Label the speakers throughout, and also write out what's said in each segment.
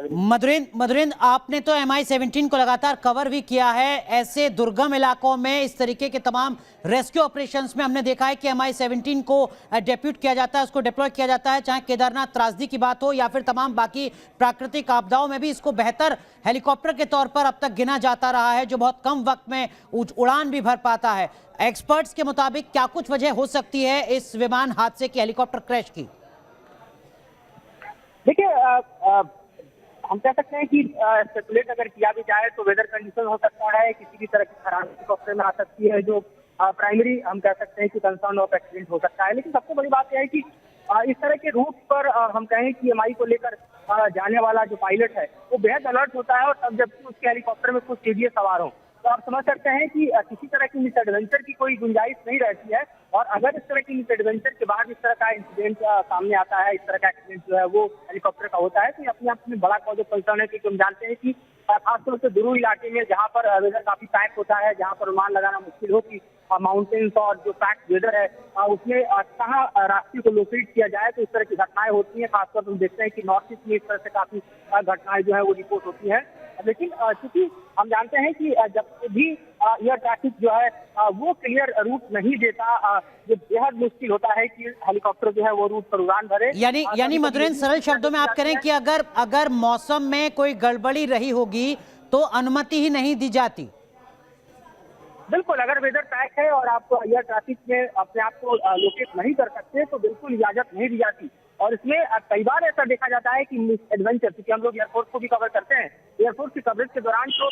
Speaker 1: मधुरेंद्र, आपने तो MI-17 को लगातार कवर भी किया है। ऐसे दुर्गम इलाकों में इस तरीके के तमाम रेस्क्यू ऑपरेशंस में हमने देखा है कि MI-17 को डेप्यूट किया जाता है, उसको डिप्लॉय किया जाता है, चाहे केदारनाथ त्रासदी की बात हो या फिर तमाम बाकी प्राकृतिक आपदाओं में भी इसको बेहतर हेलीकॉप्टर के तौर पर अब तक गिना जाता रहा है, जो बहुत कम वक्त में उड़ान भी भर पाता है। एक्सपर्ट्स के मुताबिक क्या कुछ वजह हो सकती है इस विमान हादसे की, हेलीकॉप्टर क्रैश की?
Speaker 2: देखिए, हम कह सकते हैं कि स्पेकुलेट अगर किया भी जाए तो वेदर कंडीशन हो सकता है, किसी भी तरह की खराबी हेलीकॉप्टर में आ सकती है, जो प्राइमरी हम कह सकते हैं कि कंसर्न ऑफ एक्सीडेंट हो सकता है। लेकिन सबसे बड़ी बात यह है कि इस तरह के रूट पर हम कहें कि MI को लेकर जाने वाला जो पायलट है वो बेहद अलर्ट होता है, और तब जबकि उसके हेलीकॉप्टर में कुछ सीधे सवार हो तो आप समझ सकते हैं कि किसी तरह की मिस एडवेंचर की कोई गुंजाइश नहीं रहती है। और अगर इस तरह की मिस एडवेंचर के बाद इस तरह का इंसिडेंट सामने आता है, इस तरह का एक्सीडेंट जो है वो हेलीकॉप्टर का होता है, तो ये अपने आप में बड़ा जो कंसर्न है, क्योंकि हम जानते हैं कि खासतौर से दुरू इलाके में जहाँ पर वेदर काफी पैक होता है, जहाँ पर अनुमान लगाना मुश्किल हो कि माउंटेन्स और जो पैक वेदर है उसमें कहाँ रास्ते को लोकेट किया जाए, तो इस तरह की घटनाएं होती हैं। खासतौर पर हम देखते हैं कि नॉर्थ ईस्ट में इस तरह से काफी घटनाएं जो है वो रिपोर्ट होती है। लेकिन चूंकि हम जानते हैं कि जब भी एयर ट्रैफिक जो है वो क्लियर रूट नहीं देता, जो बेहद मुश्किल होता है कि हेलीकॉप्टर जो है वो रूट पर उड़ान भरे।
Speaker 1: यानी मधुरेंद्र, सरल शब्दों में आप करें कि अगर मौसम में कोई गड़बड़ी रही होगी तो अनुमति ही नहीं दी जाती।
Speaker 2: बिल्कुल, अगर वेदर पैक है और आप एयर ट्रैफिक में अपने आप को लोकेट नहीं कर सकते तो बिल्कुल इजाजत नहीं दी जाती। और इसमें कई बार ऐसा देखा जाता है कि मिस एडवेंचर, क्योंकि हम लोग एयरफोर्स को भी कवर करते हैं, एयरफोर्स की कवरेज के दौरान तो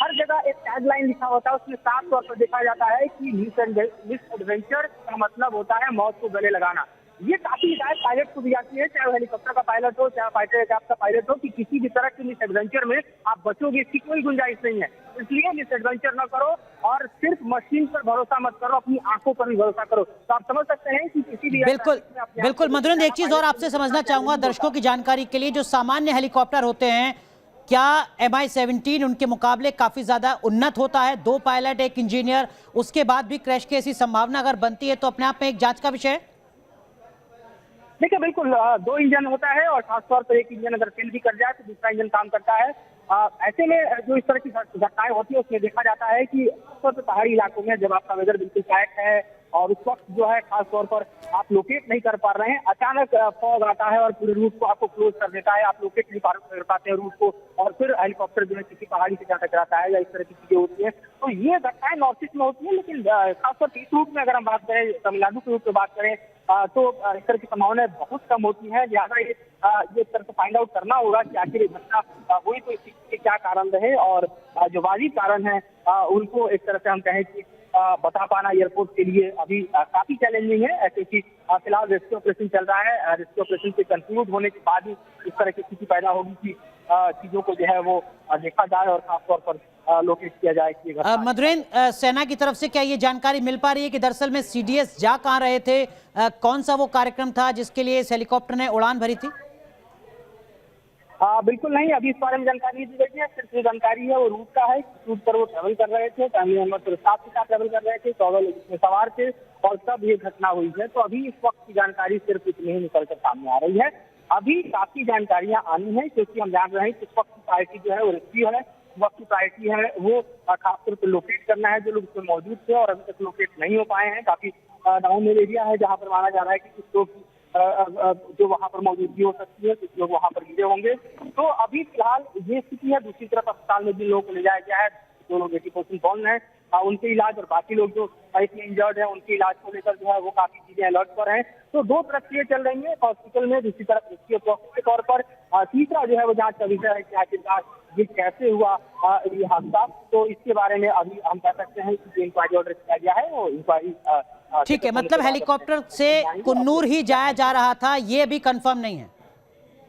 Speaker 2: हर जगह एक टैगलाइन लिखा होता है, उसमें साफ तौर पर देखा जाता है कि मिस एडवेंचर का मतलब होता है मौत को गले लगाना। ये काफी हिदायत पायलट को दी जाती है, चाहे वो हेलीकॉप्टर का पायलट हो, चाहे फाइटर एयरक्राफ्ट का पायलट हो, कि किसी भी तरह की मिस एडवेंचर में आप बचोगे, इसकी कोई गुंजाइश नहीं है। इसलिए मिस एडवेंचर न करो और सिर्फ मशीन पर भरोसा मत करो, अपनी आंखों पर भी भरोसा करो। तो आप समझ सकते हैं कि किसी भी
Speaker 1: बिल्कुल मधुरेंद्र, एक चीज और आपसे समझना चाहूंगा दर्शकों की जानकारी के लिए, जो सामान्य हेलीकॉप्टर होते हैं, क्या MI-17 उनके मुकाबले काफी ज्यादा उन्नत होता है? 2 पायलट, 1 इंजीनियर, उसके बाद भी क्रैश की ऐसी संभावना अगर बनती है तो अपने आप में एक जांच का विषय है।
Speaker 2: देखिए, बिल्कुल 2 इंजन होता है और खासतौर पर एक इंजन अगर फेल भी कर जाए तो दूसरा इंजन काम करता है। ऐसे में जो इस तरह की घटनाएं होती है उसमें देखा जाता है कि खासतौर पर पहाड़ी इलाकों में जब आपका वेदर बिल्कुल पैक है और उस वक्त जो है खासतौर पर आप लोकेट नहीं कर पा रहे हैं, अचानक फॉग आता है और पूरे रूट को आपको क्लोज कर देता है, आप लोकेट नहीं कर पाते हैं रूट को, और फिर हेलीकॉप्टर जो है किसी पहाड़ी से जा टकराता है या इस तरह की चीजें होती है। तो ये घटनाएं नॉर्थ ईस्ट में होती है, लेकिन खासतौर पर इस रूट में अगर हम बात करें, तमिलनाडु के रूट में बात करें, तो इस तरह की संभावनाएं बहुत कम होती है। लिहाजा ये तरह से फाइंड आउट करना होगा कि आखिर ये घटना हुई तो इसके क्या कारण रहे, और जो वाजिब कारण है उनको एक तरह से हम कहें कि बता पाना एयरपोर्ट के लिए अभी काफी चैलेंजिंग है, क्योंकि फिलहाल रेस्क्यू ऑपरेशन चल रहा है। रेस्क्यू ऑपरेशन के कंक्लूड होने के बाद ही इस तरह की स्थिति पैदा होगी कि चीजों को जो है वो देखा जाए और खासतौर पर लोकेट किया जाए कि
Speaker 1: मधुरेंद्र, सेना की तरफ से क्या ये जानकारी मिल पा रही है कि दरअसल में CDS जा कहाँ रहे थे? कौन सा वो कार्यक्रम था जिसके लिए इस हेलीकॉप्टर ने उड़ान भरी थी?
Speaker 2: बिल्कुल नहीं, अभी इस बारे में जानकारी नहीं दी गई है। सिर्फ जो जानकारी है वो रूट का है, रूट पर वो ट्रेवल कर रहे थे, फैमिली मेंबर के साथ ट्रेवल कर रहे थे, 14 लोग इसमें सवार थे और तब ये घटना हुई है। तो अभी इस वक्त की जानकारी सिर्फ इतनी ही निकल कर सामने आ रही है। अभी काफी जानकारियां आनी है, क्योंकि हम जान रहे हैं कि इस वक्त की प्रायोरिटी जो है वो रेस्क्यू है, वक्त की प्रायोरिटी है वो खासतौर पर लोकेट करना है जो लोग उसमें मौजूद थे और अभी तक लोकेट नहीं हो पाए हैं। काफी डाउन एरिया है जहाँ पर माना जा रहा है कि कुछ लोग जो वहां पर मौजूदगी हो सकती है, कुछ लोग वहां पर गिरे होंगे। तो अभी फिलहाल ये स्थिति है। दूसरी तरफ अस्पताल में जिन लोगों को ले जाया गया है, जो लोग 80% बॉर्न है, उनके इलाज, और बाकी लोग जो इसमें इंजर्ड है उनके इलाज को लेकर जो है वो काफी चीजें अलर्ट पर हैं। तो 2 तरफ चीजें चल रही है हॉस्पिटल में, दूसरी तरफ रेस्क्यू प्रोसेस के तौर पर तीसरा जो है वो जांच का विषय है कि आखिरकार ये कैसे हुआ ये हादसा। तो इसके बारे में अभी हम कह सकते हैं कि इंक्वायरी ऑर्डर किया गया है, वो इंक्वायरी
Speaker 1: ठीक है, मतलब हेलीकॉप्टर से कुन्नूर ही जाया जा रहा था, ये भी कंफर्म नहीं है।